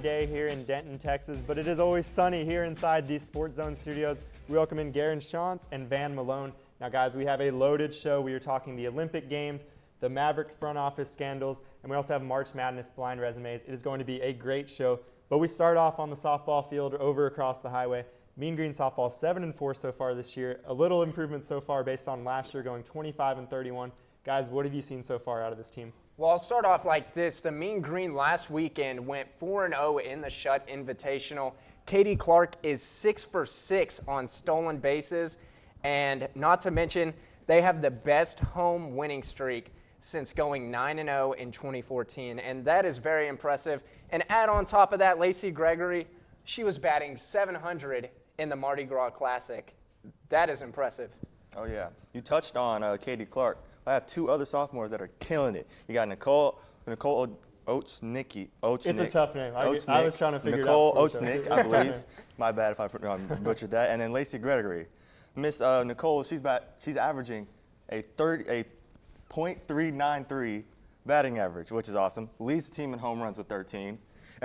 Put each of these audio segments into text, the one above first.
day here in Denton, Texas, but it is always sunny here inside these SportsZone studios. We welcome in Garren, Schantz, and Malone. Now, guys, we have a loaded show. We are talking the Olympic Games, the Maverick front office scandals, and we also have March Madness blind resumes. It is going to be a great show, but we start off on the softball field over across the highway. Mean Green softball 7-4 so far this year. A little improvement so far based on last year going 25-31. Guys, what have you seen so far out of this team? Well, I'll start off like this. The Mean Green last weekend went 4-0 in the Shut Invitational. Katie Clark is 6 for 6 on stolen bases. And not to mention, they have the best home winning streak since going 9-0 in 2014. And that is very impressive. And add on top of that, Lacey Gregory, she was batting .700 in the Mardi Gras Classic. That is impressive. Oh, yeah. You touched on Katie Clark. I have two other sophomores that are killing it. You got Nicole Ochnick. It's a tough name. I was trying to figure Nicole it out. Ochnick, I believe. My bad if I butchered that. And then Lacey Gregory. Miss Nicole, she's averaging a .393 batting average, which is awesome. Leads the team in home runs with 13. And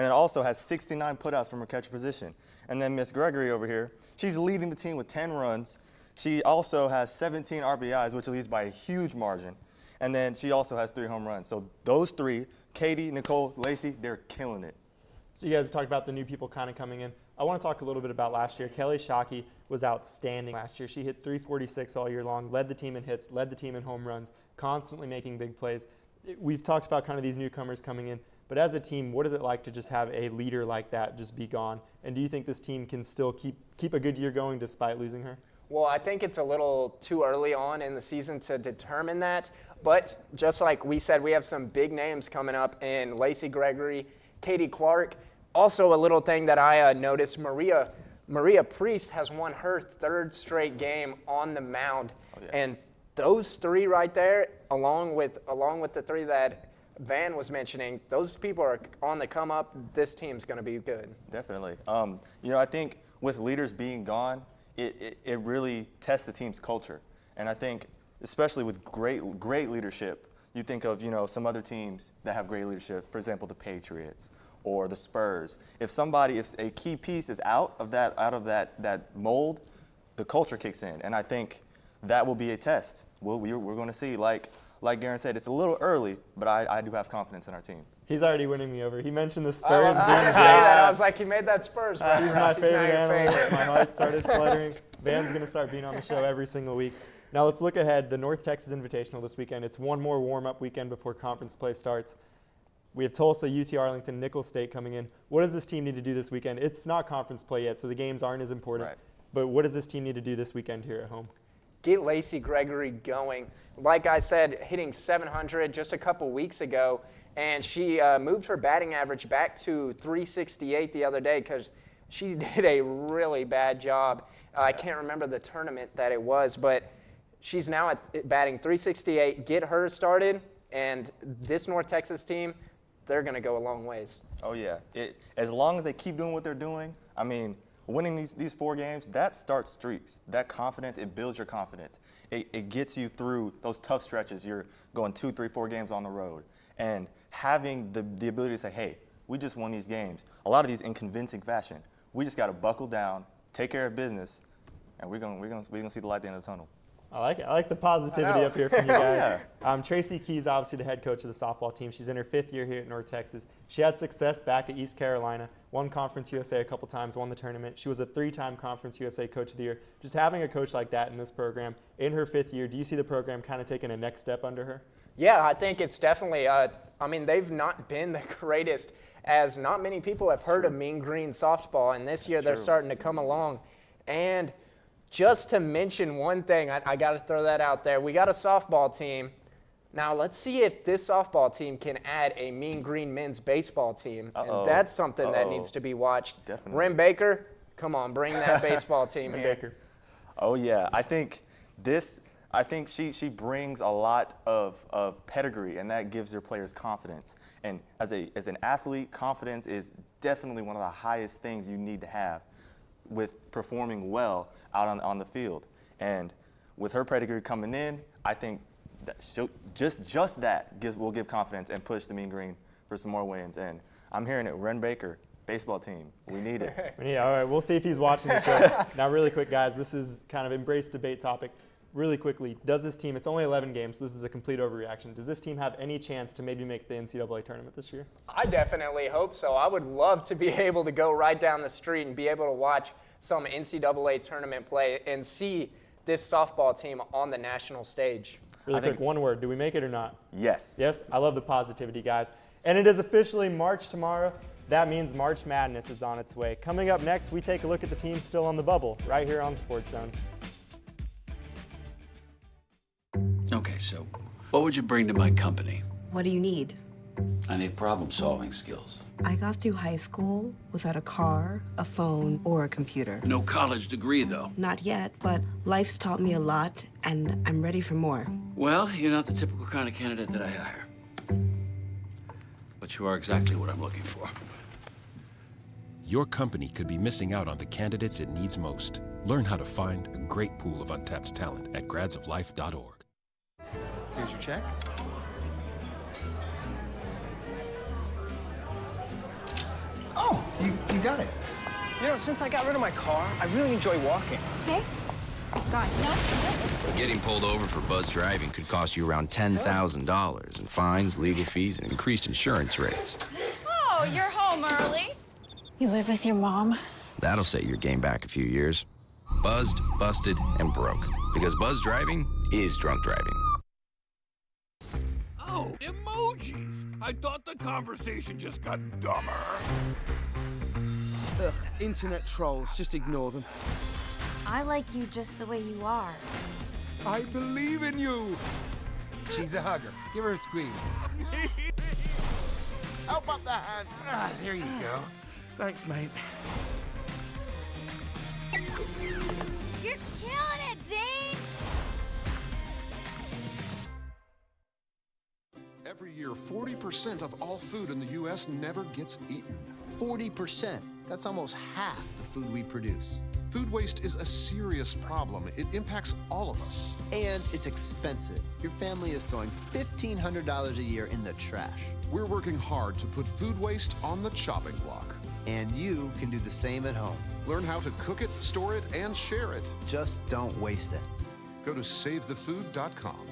then also has 69 putouts from her catcher position. And then Miss Gregory over here, she's leading the team with 10 runs. She also has 17 RBIs, which leads by a huge margin. And then she also has 3 home runs. So those three, Katie, Nicole, Lacey, they're killing it. So you guys talked about the new people kind of coming in. I want to talk a little bit about last year. Kelly Shockey was outstanding last year. She hit .346 all year long, led the team in hits, led the team in home runs, constantly making big plays. We've talked about kind of these newcomers coming in. But as a team, what is it like to just have a leader like that just be gone? And do you think this team can still keep a good year going despite losing her? Well, I think it's a little too early on in the season to determine that. But just like we said, we have some big names coming up in Lacey Gregory, Katie Clark. Also, a little thing that I noticed, Maria Priest has won her 3rd straight game on the mound. Oh, yeah. And those 3 right there, along with the 3 that Van was mentioning, those people are on the come up. This team's going to be good. Definitely. I think with leaders being gone, it really tests the team's culture. And I think, especially with great leadership, you think of, some other teams that have great leadership, for example, the Patriots or the Spurs. If a key piece is out of that mold, the culture kicks in. And I think that will be a test. We're going to see, like Garren said, it's a little early, but I do have confidence in our team. He's already winning me over. He mentioned the Spurs. I was going to say that. I was like, he made that Spurs. He's my favorite analyst. My heart started fluttering. Van's going to start being on the show every single week. Now let's look ahead. The North Texas Invitational this weekend. It's one more warm-up weekend before conference play starts. We have Tulsa, UT Arlington, Nicholls State coming in. What does this team need to do this weekend? It's not conference play yet, so the games aren't as important. Right. But what does this team need to do this weekend here at home? Get Lacey Gregory going. Like I said, hitting .700 just a couple weeks ago, and she moved her batting average back to .368 the other day because she did a really bad job. I can't remember the tournament that it was, but she's now at batting .368. Get her started, and this North Texas team, they're going to go a long ways. Oh, yeah. As long as they keep doing what they're doing, I mean, winning these 4 games, that starts streaks. That confidence, it builds your confidence. It gets you through those tough stretches. You're going 2, 3, 4 games on the road. And having the ability to say, hey, we just won these games, a lot of these in convincing fashion. We just got to buckle down, take care of business, and we're gonna see the light at the end of the tunnel. I like it. I like the positivity up here from you guys. Yeah. Tracy Key's obviously the head coach of the softball team. She's in her 5th year here at North Texas. She had success back at East Carolina, won Conference USA a couple times, won the tournament. She was a 3-time Conference USA Coach of the Year. Just having a coach like that in this program in her 5th year, do you see the program kind of taking a next step under her? Yeah, I think it's definitely, they've not been the greatest, as not many people have heard of Mean Green softball, and this year they're starting to come along. And just to mention one thing, I got to throw that out there. We got a softball team. Now, let's see if this softball team can add a Mean Green men's baseball team. And that's something that needs to be watched. Definitely. Ren Baker, come on, bring that baseball team here. Baker. Oh, yeah. I think she brings a lot of pedigree, and that gives her players confidence. And as an athlete, confidence is definitely one of the highest things you need to have with performing well out on the field. And with her pedigree coming in, I think that just that will give confidence and push the Mean Green for some more wins. And I'm hearing it, Ren Baker, baseball team. We need it. All right, we'll see if he's watching the show. Now, really quick, guys, this is kind of embrace debate topic. Really quickly, does this team, it's only 11 games, so this is a complete overreaction. Does this team have any chance to maybe make the NCAA tournament this year? I definitely hope so. I would love to be able to go right down the street and be able to watch some NCAA tournament play and see this softball team on the national stage. Really quick, one word. Do we make it or not? Yes. Yes? I love the positivity, guys. And it is officially March tomorrow. That means March Madness is on its way. Coming up next, we take a look at the teams still on the bubble right here on SportsZone. Okay, so what would you bring to my company? What do you need? I need problem-solving skills. I got through high school without a car, a phone, or a computer. No college degree, though. Not yet, but life's taught me a lot, and I'm ready for more. Well, you're not the typical kind of candidate that I hire. But you are exactly what I'm looking for. Your company could be missing out on the candidates it needs most. Learn how to find a great pool of untapped talent at gradsoflife.org. Here's your check. Oh, you got it. You know, since I got rid of my car, I really enjoy walking. Okay. Gone. No. Getting pulled over for buzz driving could cost you around $10,000 in fines, legal fees, and increased insurance rates. Oh, you're home early. You live with your mom? That'll set your game back a few years. Buzzed, busted, and broke. Because buzz driving is drunk driving. Oh, emojis. I thought the conversation just got dumber. Ugh, internet trolls. Just ignore them. I like you just the way you are. I believe in you. She's a hugger. Give her a squeeze. Help up the hand. Ah, there you go. Thanks, mate. You're killing it, Jane! Every year, 40% of all food in the U.S. never gets eaten. 40%. That's almost half the food we produce. Food waste is a serious problem. It impacts all of us. And it's expensive. Your family is throwing $1,500 a year in the trash. We're working hard to put food waste on the chopping block. And you can do the same at home. Learn how to cook it, store it, and share it. Just don't waste it. Go to SaveTheFood.com.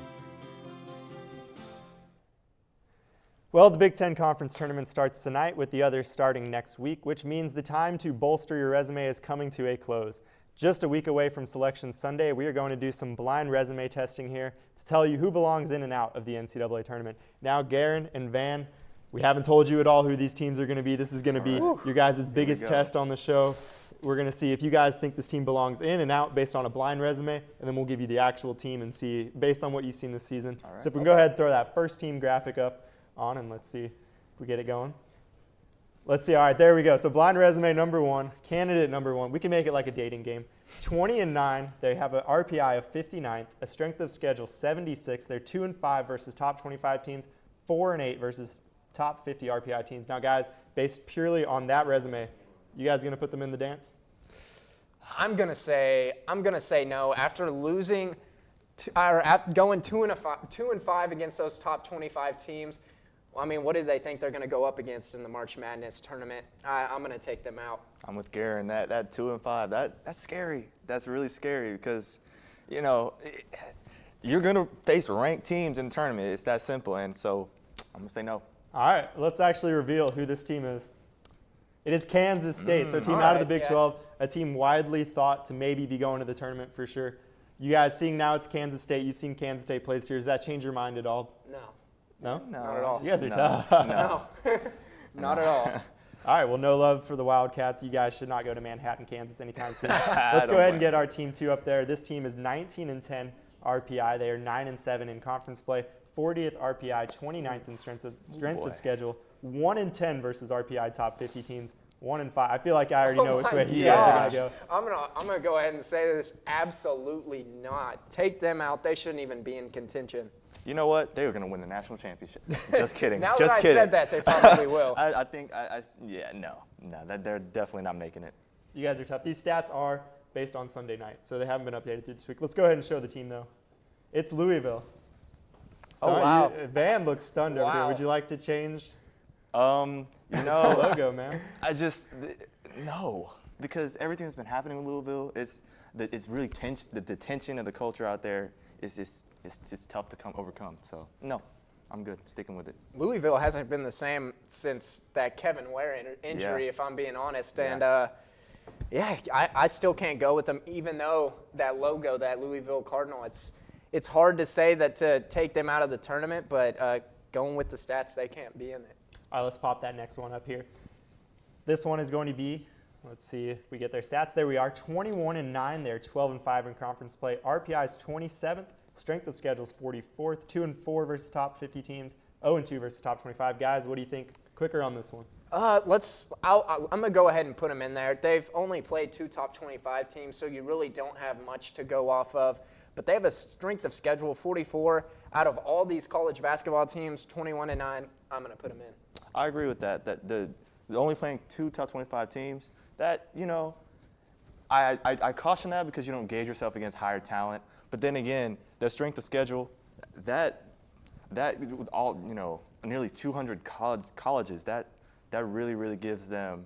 Well, the Big Ten Conference Tournament starts tonight with the others starting next week, which means the time to bolster your resume is coming to a close. Just a week away from Selection Sunday, we are going to do some blind resume testing here to tell you who belongs in and out of the NCAA tournament. Now, Garren and Van, we haven't told you at all who these teams are going to be. This is going to be your guys' biggest test on the show. We're going to see if you guys think this team belongs in and out based on a blind resume, and then we'll give you the actual team and see based on what you've seen this season. Right. So if we can go ahead and throw that first team graphic up on, and let's see if we get it going. Let's see. All right, there we go. So blind resume number one, candidate number one. We can make it like a dating game. 20-9. They have an RPI of 59th, a strength of schedule 76. They're 2-5 versus top 25 teams, 4-8 versus top 50 RPI teams. Now, guys, based purely on that resume, you guys gonna put them in the dance? I'm gonna say no. After losing, after going 2-5 against those top 25 teams. I mean, what do they think they're going to go up against in the March Madness tournament? I'm going to take them out. I'm with Garren. That 2-5, that's scary. That's really scary because, you know, you're going to face ranked teams in the tournament. It's that simple, and so I'm going to say no. All right, let's actually reveal who this team is. It is Kansas State, so a team out of the Big 12, a team widely thought to maybe be going to the tournament for sure. You guys seeing now it's Kansas State. You've seen Kansas State play this year. Does that change your mind at all? No. No? Not at all. You guys are tough. No. Not at all. All right, well, no love for the Wildcats. You guys should not go to Manhattan, Kansas anytime soon. Let's go ahead and get our team two up there. This team is 19-10 RPI. They are 9-7 in conference play, 40th RPI, 29th in strength of schedule, 1-10 versus RPI top 50 teams, 1-5. I feel like I already know which way you guys are going to go. I'm gonna go ahead and say this. Absolutely not. Take them out. They shouldn't even be in contention. You know what? They were going to win the national championship. Just kidding. Now Just that kidding. I said that, they probably will. I think, no, they're definitely not making it. You guys are tough. These stats are based on Sunday night, so they haven't been updated through this week. Let's go ahead and show the team, though. It's Louisville. Oh, wow. Van looks stunned over here. Would you like to change? You It's know, the logo, man. No, because everything that's been happening in Louisville, it's really the tension of the culture out there is just tough to overcome. So no, I'm good sticking with it. Louisville hasn't been the same since that Kevin Ware injury, if I'm being honest. And I still can't go with them, even though that logo, that Louisville Cardinal, it's hard to say that to take them out of the tournament, but going with the stats, they can't be in it. All right, let's pop that next one up here. This one is going to be, let's see if we get their stats. There we are, 21-9 there, 12-5 in conference play. RPI is 27th, strength of schedule is 44th, 2-4 versus top 50 teams, 0-2 versus top 25. Guys, what do you think? Quicker on this one. I'm going to go ahead and put them in there. They've only played 2 top 25 teams, so you really don't have much to go off of. But they have a strength of schedule 44. Out of all these college basketball teams, 21-9, I'm going to put them in. I agree with that. That the only playing 2 top 25 teams. That, you know, I caution that because you don't gauge yourself against higher talent. But then again, the strength of schedule, that with all, you know, nearly 200 colleges, that really gives them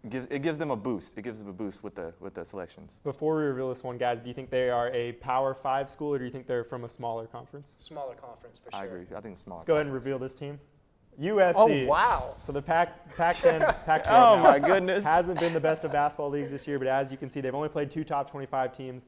a boost. It gives them a boost with the selections. Before we reveal this one, guys, do you think they are a Power 5 school, or do you think they're from a smaller conference? Smaller conference, for sure. I agree. I think smaller. Let's go ahead and reveal this team. USC. Oh, wow. So the Pac-10 Oh, my goodness. hasn't been the best of basketball leagues this year, but as you can see, they've only played 2 top 25 teams.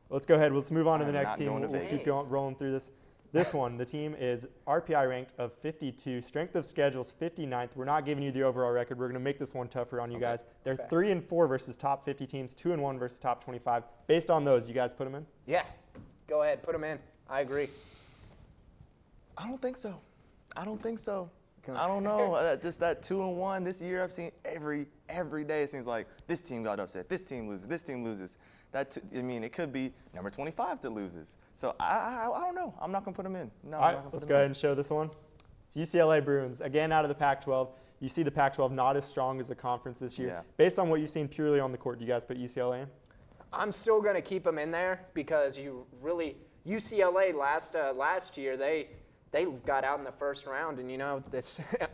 Let's go ahead. Let's move on to the next team. We'll keep rolling through this. This one, the team is RPI ranked of 52. Strength of schedule is 59th. We're not giving you the overall record. We're going to make this one tougher on you guys. They're 3-4 versus top 50 teams, 2-1 versus top 25. Based on those, you guys put them in? Yeah. Go ahead. Put them in. I agree. I don't think so. I don't know. Just that 2-1 this year, I've seen every day. It seems like this team got upset. This team loses. This team loses. It could be number 25 that loses. So I don't know. I'm not gonna put them in. No. All right, let's go ahead and show this one. It's UCLA Bruins again out of the Pac-12. You see the Pac-12 not as strong as a conference this year. Yeah. Based on what you've seen purely on the court, do you guys put UCLA in? I'm still gonna keep them in there because UCLA last year they got out in the first round, and you know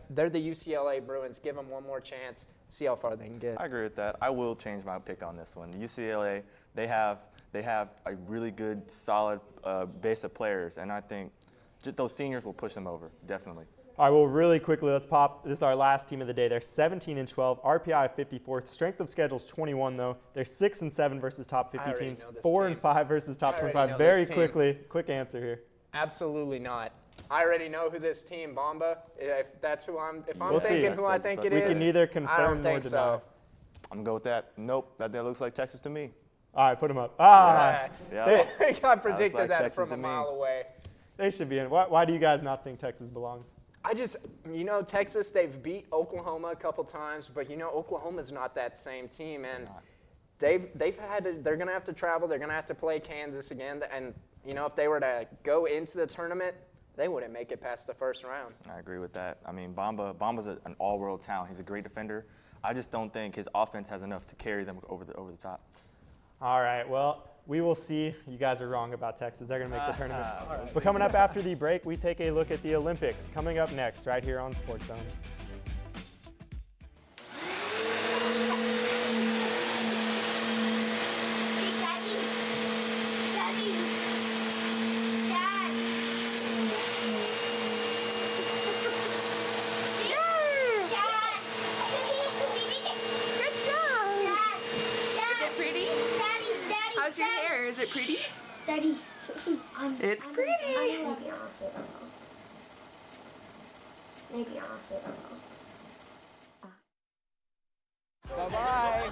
they're the UCLA Bruins. Give them one more chance. See how far they can get. I agree with that. I will change my pick on this one. UCLA, they have a really good, solid base of players, and I think just those seniors will push them over, definitely. All right, well, really quickly, let's pop. This is our last team of the day. They're 17-12, RPI 54th. Strength of schedule is 21, though. They're 6-7 versus top 50 teams, 4-5 versus top 25. Very quickly, quick answer here. Absolutely not. I already know who this team, Bomba. If I'm We'll thinking see. who I think it is, we can neither confirm I don't nor think deny. so. I'm gonna go with that. Nope, that looks like Texas to me. All right, put them up. I predicted like that Texas from a to me. mile away. They should be in. Why do you guys not think Texas belongs? Texas, they've beat Oklahoma a couple times, but Oklahoma's not that same team, and they're going to have to travel. They're going to have to play Kansas again, and if they were to go into the tournament, they wouldn't make it past the first round. I agree with that. I mean, Bomba's an all-world talent. He's a great defender. I just don't think his offense has enough to carry them over the top. All right, well, we will see. You guys are wrong about Texas. They're going to make the tournament. But coming up after the break, we take a look at the Olympics. Coming up next, right here on SportsZone. How's your hair? Is it pretty? Daddy. It's pretty. Maybe I'll say Bye-bye.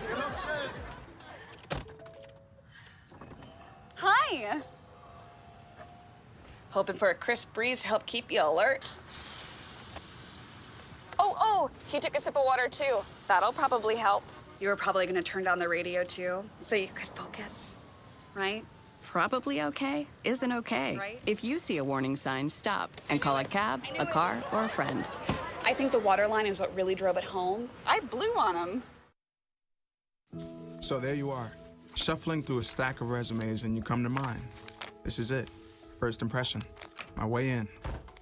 Hi. Hoping for a crisp breeze to help keep you alert. Oh, he took a sip of water too. That'll probably help. You were probably gonna turn down the radio too, so you could focus, right? Probably okay isn't okay. Right? If you see a warning sign, stop and call a cab, a car, or a friend. I think the water line is what really drove it home. I blew on him. So there you are, shuffling through a stack of resumes and you come to mine. This is it, first impression, my way in.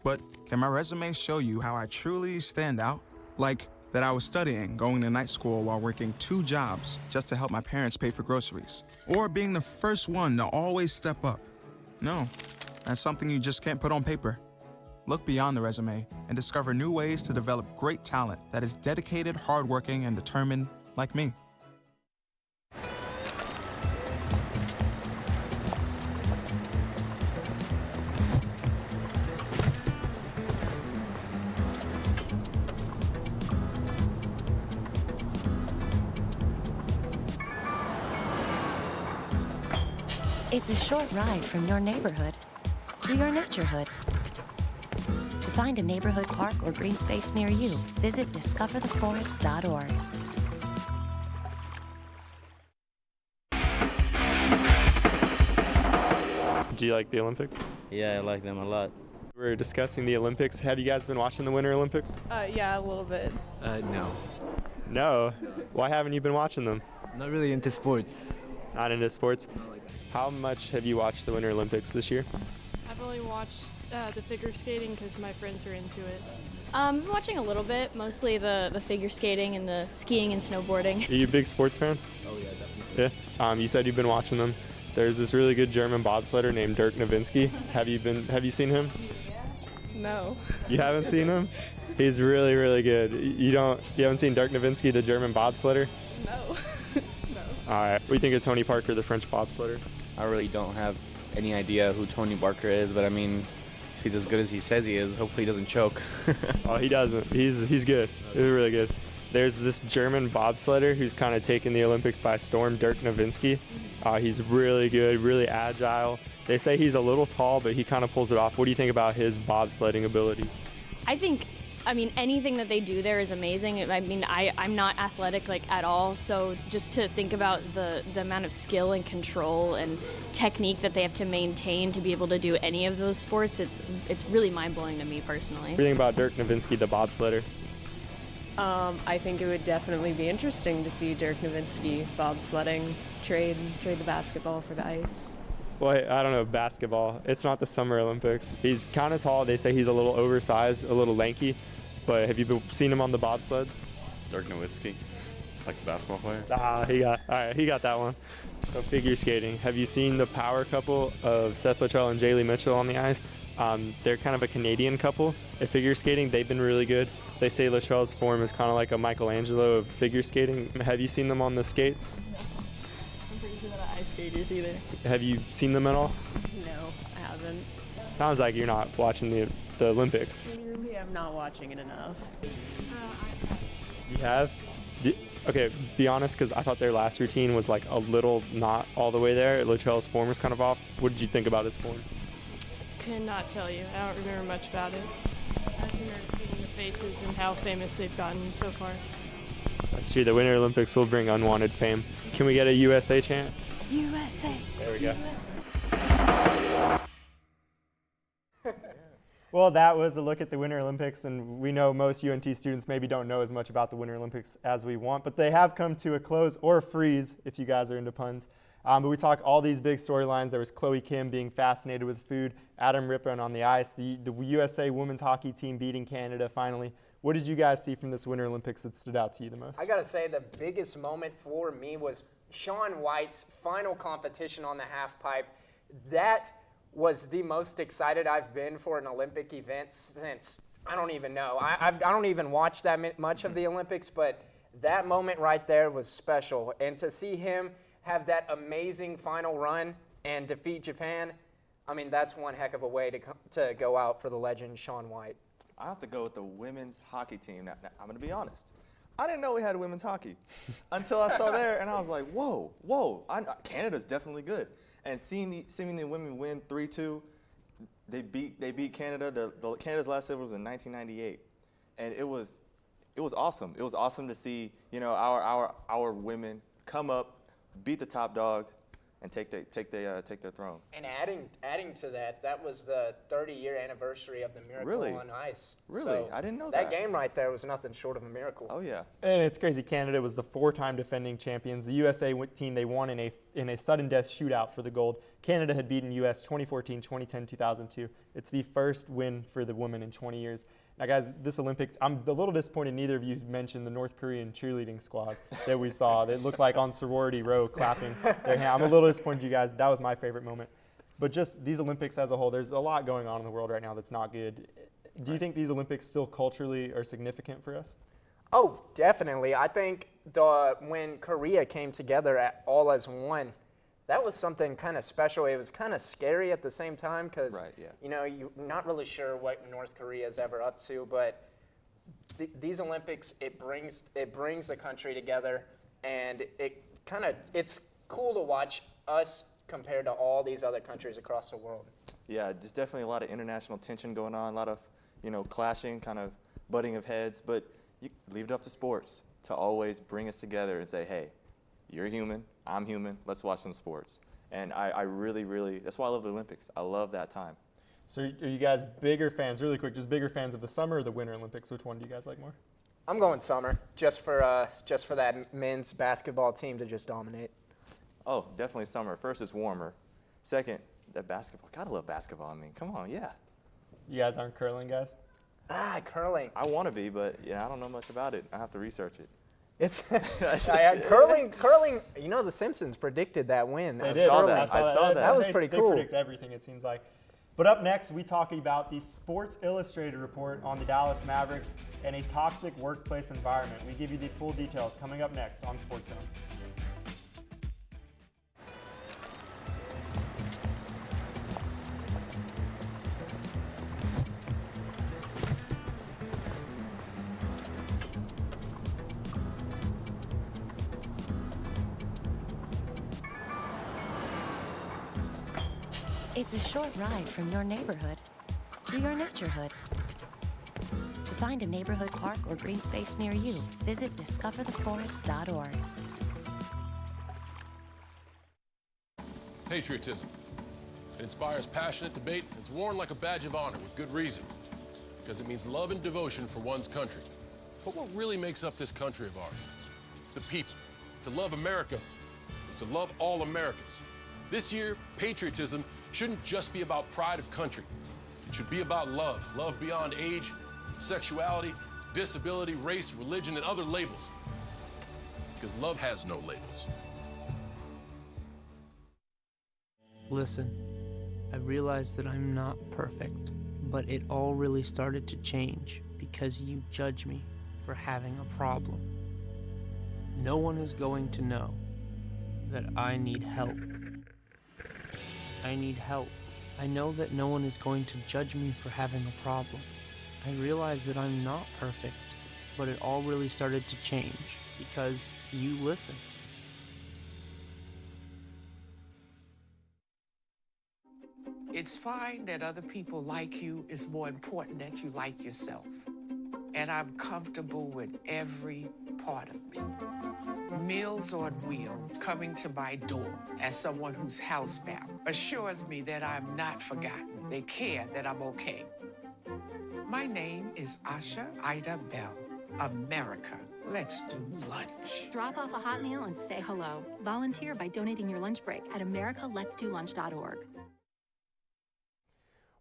But Can my resume show you how I truly stand out? Like that I was studying, going to night school while working 2 jobs just to help my parents pay for groceries. Or being the first one to always step up. No, that's something you just can't put on paper. Look beyond the resume and discover new ways to develop great talent that is dedicated, hardworking, and determined like me. It's a short ride from your neighborhood to your naturehood. To find a neighborhood park or green space near you, visit discovertheforest.org. Do you like the Olympics? Yeah, I like them a lot. We're discussing the Olympics. Have you guys been watching the Winter Olympics? Yeah, a little bit. No. No? Why haven't you been watching them? Not really into sports. Not into sports? How much have you watched the Winter Olympics this year? I've only watched the figure skating because my friends are into it. I'm watching a little bit, mostly the figure skating and the skiing and snowboarding. Are you a big sports fan? Oh yeah, definitely. Yeah. You said you've been watching them. There's this really good German bobsledder named Dirk Nowitzki. Have you seen him? No. You haven't seen him? He's really, really good. You haven't seen Dirk Nowitzki, the German bobsledder? No. All right. What do you think of Tony Parker, the French bobsledder? I really don't have any idea who Tony Parker is, but I mean, if he's as good as he says he is, hopefully he doesn't choke. Oh, he doesn't. He's good. He's really good. There's this German bobsledder who's kind of taken the Olympics by storm, Dirk Nowitzki. He's really good, really agile. They say he's a little tall, but he kind of pulls it off. What do you think about his bobsledding abilities? I mean, anything that they do there is amazing. I mean, I'm not athletic at all, so just to think about the amount of skill and control and technique that they have to maintain to be able to do any of those sports, it's really mind-blowing to me personally. What do you think about Dirk Nowitzki, the bobsledder? I think it would definitely be interesting to see Dirk Nowitzki bobsledding, trade the basketball for the ice. Well, I don't know, basketball. It's not the Summer Olympics. He's kind of tall. They say he's a little oversized, a little lanky. But have you seen him on the bobsleds? Dirk Nowitzki, like the basketball player. He got that one. So figure skating. Have you seen the power couple of Seth Luttrell and Jaylee Mitchell on the ice? They're kind of a Canadian couple at figure skating. They've been really good. They say Luttrell's form is kind of like a Michelangelo of figure skating. Have you seen them on the skates? No. I'm pretty sure they're not ice skaters either. Have you seen them at all? No, I haven't. Sounds like you're not watching the Olympics. Maybe I'm not watching it enough. You have? Okay, be honest, because I thought their last routine was like a little not all the way there. Luttrell's form was kind of off. What did you think about his form? Cannot tell you. I don't remember much about it. I've remember seeing the faces and how famous they've gotten so far. That's true. The Winter Olympics will bring unwanted fame. Can we get a USA chant? USA. There we go. Well, that was a look at the Winter Olympics, and we know most UNT students maybe don't know as much about the Winter Olympics as we want, but they have come to a close, or a freeze if you guys are into puns. But we talk all these big storylines. There was Chloe Kim being fascinated with food, Adam Rippon on the ice, the USA women's hockey team beating Canada finally. What did you guys see from this Winter Olympics that stood out to you the most? I got to say the biggest moment for me was Shaun White's final competition on the half pipe. That was the most excited I've been for an Olympic event since, I don't even know. I don't even watch that much of the Olympics, but that moment right there was special. And to see him have that amazing final run and defeat Japan, I mean, that's one heck of a way to go out for the legend Shaun White. I have to go with the women's hockey team. Now I'm going to be honest. I didn't know we had women's hockey until I saw there, and I was like, whoa, Canada's definitely good. And seeing the women win 3-2, they beat Canada. Canada's last ever was in 1998, and it was awesome. It was awesome to see our women come up, beat the top dogs, and take their throne. And adding to that, that was the 30-year anniversary of the Miracle on Ice. Really? So I didn't know that. That game right there was nothing short of a miracle. Oh yeah. And it's crazy. Canada was the 4-time defending champions. The USA team, they won in a sudden death shootout for the gold. Canada had beaten U.S. 2014, 2010, 2002. It's the first win for the women in 20 years. Now, guys, this Olympics, I'm a little disappointed neither of you mentioned the North Korean cheerleading squad that we saw. They looked like on sorority row clapping their hand. I'm a little disappointed you guys. That was my favorite moment. But just these Olympics as a whole, there's a lot going on in the world right now that's not good. Do you think these Olympics still culturally are significant for us? Oh, definitely. I think when Korea came together all as one, that was something kind of special. It was kind of scary at the same time because, you know, you're not really sure what North Korea is ever up to. But these Olympics, it brings the country together, and it's cool to watch us compared to all these other countries across the world. Yeah, there's definitely a lot of international tension going on, a lot of, you know, clashing, kind of butting of heads. But you leave it up to sports to always bring us together and say, hey, you're human, I'm human, let's watch some sports. And I really, really, that's why I love the Olympics. I love that time. So are you guys bigger fans, really quick, just bigger fans of the summer or the Winter Olympics? Which one do you guys like more? I'm going summer, just for that men's basketball team to just dominate. Oh, definitely summer. First, it's warmer. Second, that basketball. Gotta love basketball. I mean, come on, yeah. You guys aren't curling guys? Curling. I want to be, but yeah, I don't know much about it. I have to research it. It's curling. You know, The Simpsons predicted that win. They did. I saw that. That was pretty cool. They predict everything, it seems like. But up next, we talk about the Sports Illustrated report on the Dallas Mavericks and a toxic workplace environment. We give you the full details coming up next on SportsZone. It's a short ride from your neighborhood to your naturehood. To find a neighborhood park or green space near you, visit discovertheforest.org. Patriotism. It inspires passionate debate. It's worn like a badge of honor with good reason, because it means love and devotion for one's country. But what really makes up this country of ours? It's the people. To love America is to love all Americans. This year, patriotism shouldn't just be about pride of country. It should be about love. Love beyond age, sexuality, disability, race, religion, and other labels. Because love has no labels. Listen, I realize that I'm not perfect, but it all really started to change because you judge me for having a problem. No one is going to know that I need help. I need help. I know that no one is going to judge me for having a problem. I realize that I'm not perfect, but it all really started to change because you listen. It's fine that other people like you. It's more important that you like yourself. And I'm comfortable with every part of me. Meals on Wheels coming to my door as someone who's housebound assures me that I'm not forgotten. They care that I'm okay. My name is Asha Ida Bell. America, let's do lunch. Drop off a hot meal and say hello. Volunteer by donating your lunch break at americaletsdolunch.org.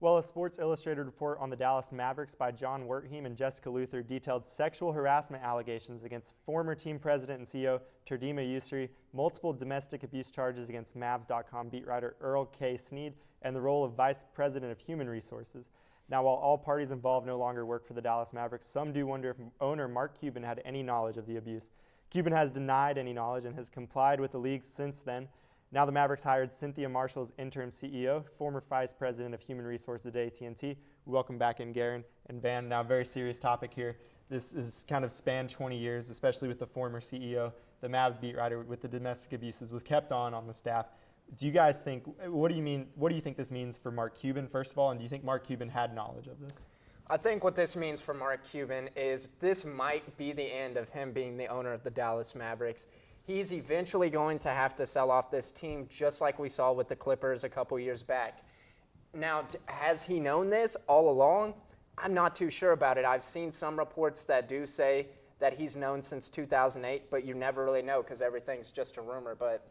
Well, a Sports Illustrated report on the Dallas Mavericks by John Wertheim and Jessica Luther detailed sexual harassment allegations against former team president and CEO Turdima Yusri, multiple domestic abuse charges against Mavs.com beat writer Earl K. Snead, and the role of Vice President of Human Resources. Now, while all parties involved no longer work for the Dallas Mavericks, some do wonder if owner Mark Cuban had any knowledge of the abuse. Cuban has denied any knowledge and has complied with the league since then. Now the Mavericks hired Cynthia Marshall as interim CEO, former Vice President of Human Resources at AT&T. Welcome back in, Garren and Van. Now, a very serious topic here. This is kind of spanned 20 years, especially with the former CEO. The Mavs beat writer with the domestic abuses was kept on the staff. Do you guys think, what do you think this means for Mark Cuban, first of all, and do you think Mark Cuban had knowledge of this? I think what this means for Mark Cuban is this might be the end of him being the owner of the Dallas Mavericks. He's eventually going to have to sell off this team, just like we saw with the Clippers a couple years back. Now, has he known this all along? I'm not too sure about it. I've seen some reports that do say that he's known since 2008, but you never really know because everything's just a rumor. But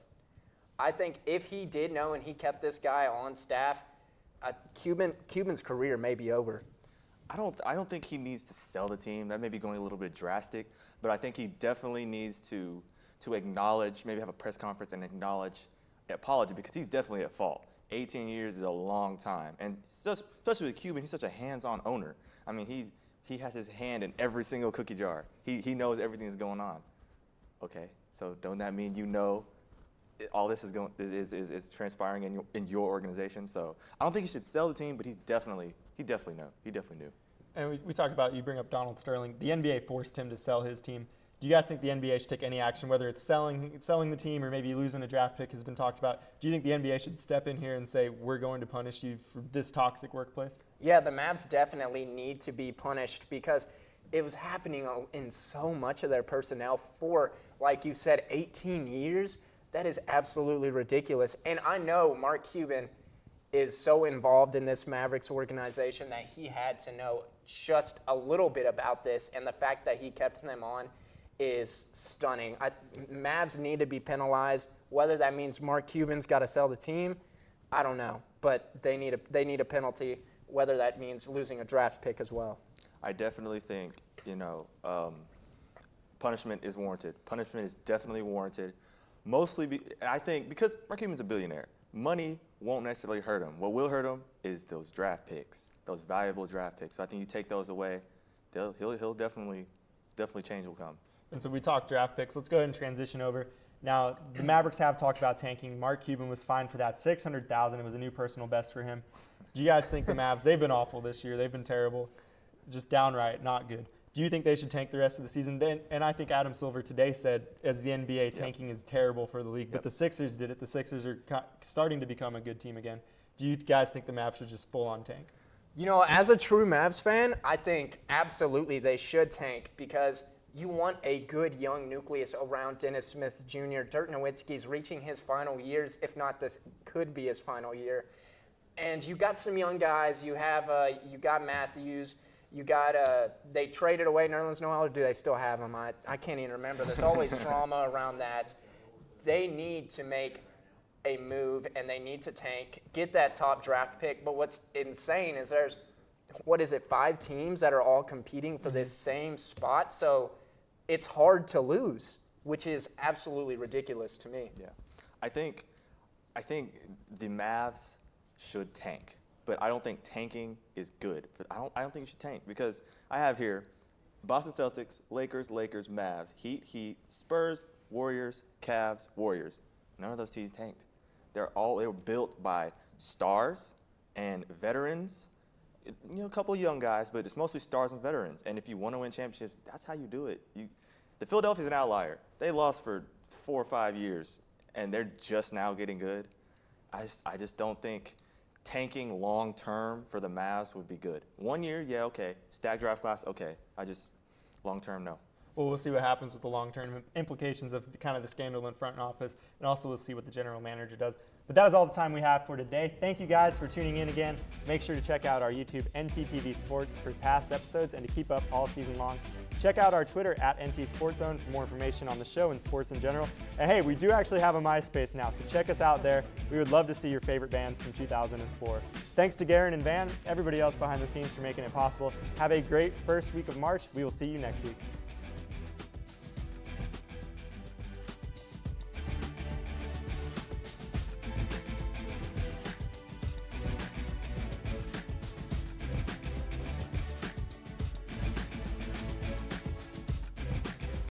I think if he did know and he kept this guy on staff, Cuban's career may be over. I don't think he needs to sell the team. That may be going a little bit drastic, but I think he definitely needs to acknowledge, maybe have a press conference and acknowledge apology, because he's definitely at fault. 18 years is a long time, and especially with Cuban, he's such a hands-on owner. I mean, he has his hand in every single cookie jar. He knows everything that's going on. Okay, so don't that mean you know all this is transpiring in your organization? So I don't think he should sell the team, but he definitely knew. And we talked about, you bring up Donald Sterling. The NBA forced him to sell his team. Do you guys think the NBA should take any action, whether it's selling the team or maybe losing a draft pick has been talked about? Do you think the NBA should step in here and say, we're going to punish you for this toxic workplace? Yeah, the Mavs definitely need to be punished because it was happening in so much of their personnel for, like you said, 18 years. That is absolutely ridiculous. And I know Mark Cuban is so involved in this Mavericks organization that he had to know just a little bit about this, and the fact that he kept them on is stunning. Mavs need to be penalized. Whether that means Mark Cuban's got to sell the team, I don't know, but they need a penalty, whether that means losing a draft pick as well. I definitely think, punishment is warranted. Punishment is definitely warranted. Mostly, I think, because Mark Cuban's a billionaire, money won't necessarily hurt him. What will hurt him is those draft picks, those valuable draft picks. So I think you take those away, he'll definitely change will come. And so we talked draft picks. Let's go ahead and transition over. Now, the Mavericks have talked about tanking. Mark Cuban was fined for that, $600,000. It was a new personal best for him. Do you guys think the Mavs, they've been awful this year. They've been terrible, just downright not good. Do you think they should tank the rest of the season? And I think Adam Silver today said, as the NBA, tanking is terrible for the league. But the Sixers did it. The Sixers are starting to become a good team again. Do you guys think the Mavs should just full-on tank? As a true Mavs fan, I think absolutely they should tank because you want a good young nucleus around Dennis Smith Jr. Dirk Nowitzki's reaching his final years, if not this could be his final year. And you got some young guys. You got Matthews. You got they traded away Nerlens Noel, or do they still have him? I can't even remember. There's always drama around that. They need to make a move, and they need to tank, get that top draft pick. But what's insane is there's, 5 teams that are all competing for this same spot? So it's hard to lose, which is absolutely ridiculous to me. Yeah, I think the Mavs should tank. But I don't think tanking is good. I don't think you should tank because I have here Boston Celtics, Lakers, Mavs, Heat, Spurs, Warriors, Cavs, Warriors. None of those teams tanked. They were built by stars and veterans. A couple of young guys, but it's mostly stars and veterans. And if you want to win championships, that's how you do it. The Philadelphia's an outlier. They lost for 4 or 5 years, and they're just now getting good. I just don't think tanking long term for the Mavs would be good. 1 year, yeah, okay. Stack draft class, okay. Long term, no. Well, we'll see what happens with the long-term implications of kind of the scandal in front office, and also we'll see what the general manager does. But that is all the time we have for today. Thank you guys for tuning in again. Make sure to check out our YouTube, NTTV Sports, for past episodes and to keep up all season long. Check out our Twitter at NTSportsZone for more information on the show and sports in general. And hey, we do actually have a MySpace now, so check us out there. We would love to see your favorite bands from 2004. Thanks to Garren and Van, everybody else behind the scenes for making it possible. Have a great first week of March. We will see you next week.